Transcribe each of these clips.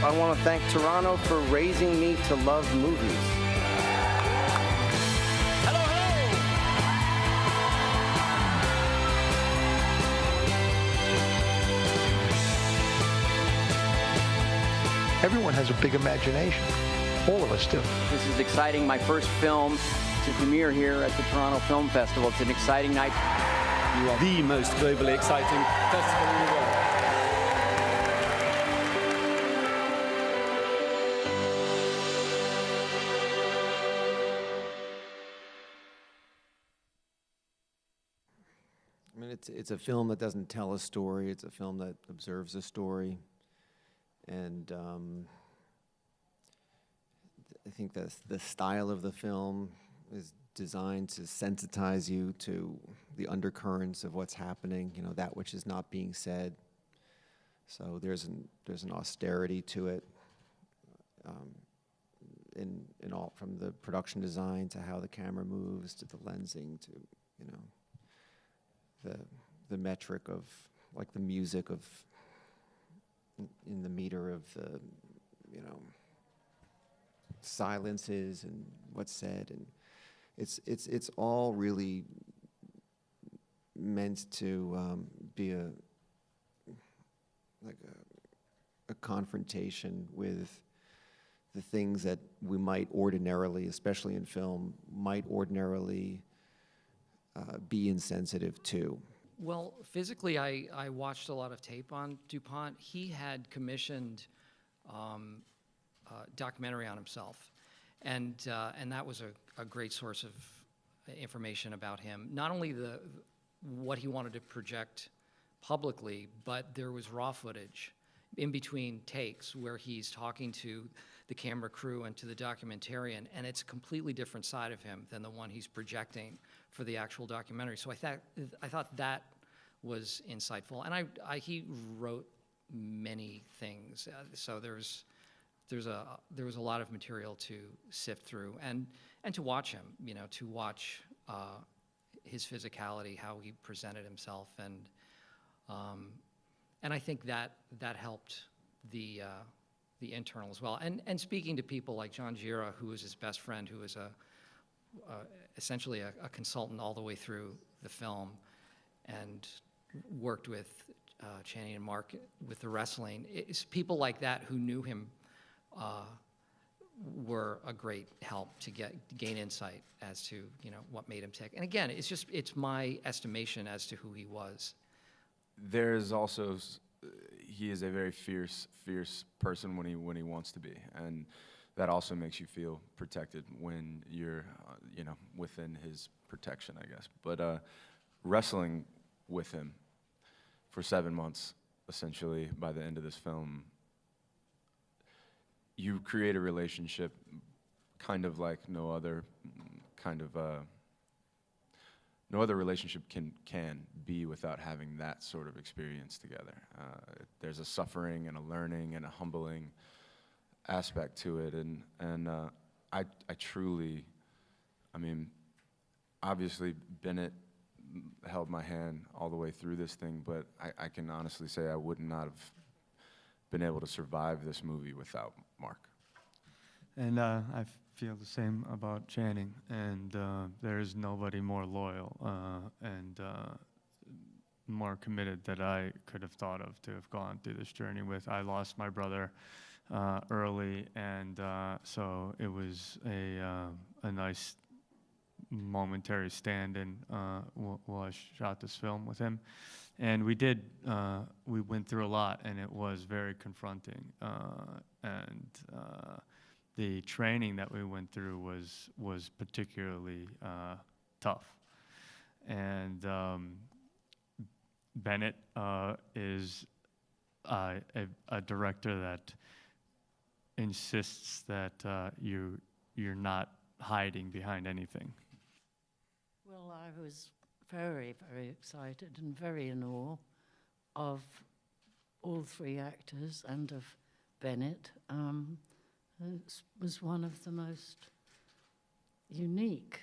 I want to thank Toronto for raising me to love movies. Hello, hello! Everyone has a big imagination. All of us do. This is exciting. My first film to premiere here at the Toronto Film Festival. It's an exciting night. You are the most globally exciting festival in the world. I mean, it's a film that doesn't tell a story. It's a film that observes a story. And I think that the style of the film is designed to sensitize you to the undercurrents of what's happening, you know, that which is not being said. So there's an austerity to it, in all, from the production design to how the camera moves to the lensing to, you know, the metric of, like, the music of, in the meter of the, you know, silences and what's said, and it's all really meant to be a confrontation with the things that we might ordinarily, especially in film, might ordinarily be insensitive to. Well, physically, I watched a lot of tape on DuPont. He had commissioned a documentary on himself, and that was a great source of information about him. Not only what he wanted to project publicly, but there was raw footage in between takes where he's talking to the camera crew and to the documentarian, and it's a completely different side of him than the one he's projecting for the actual documentary. So I thought that was insightful, and he wrote many things. So there was a lot of material to sift through and to watch him, you know, to watch his physicality, how he presented himself, and I think that helped the internal as well. And speaking to people like John Gira, who was his best friend, who was essentially a consultant all the way through the film, and worked with Channing and Mark with the wrestling. It's people like that who knew him were a great help to gain insight as to, you know, what made him tick. And again, it's my estimation as to who he was. There's also, he is a very fierce person when he wants to be, and that also makes you feel protected when you're, you know, within his protection, I guess. But wrestling with him for 7 months, essentially, by the end of this film, you create a relationship kind of like no other relationship can be without having that sort of experience together. There's a suffering and a learning and a humbling aspect to it, and I truly, I mean, obviously Bennett held my hand all the way through this thing, but I can honestly say I would not have been able to survive this movie without Mark. And I feel the same about Channing, and there is nobody more loyal and more committed that I could have thought of to have gone through this journey with. I lost my brother early, and so it was a nice momentary stand-in while I shot this film with him. And we went through a lot, and it was very confronting. And the training that we went through was particularly tough. And Bennett is a director that insists that you're not hiding behind anything. Well, I was very, very excited and very in awe of all three actors and of Bennett. It was one of the most unique,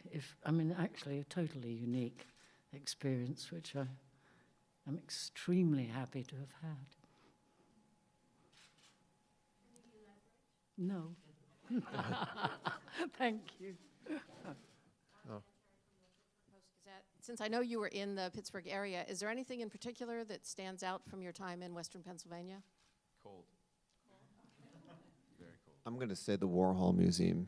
actually a totally unique experience, which I'm extremely happy to have had. No. Thank you. Post-Gazette. Since I know you were in the Pittsburgh area, is there anything in particular that stands out from your time in Western Pennsylvania? Cold. Very cold. I'm going to say the Warhol Museum.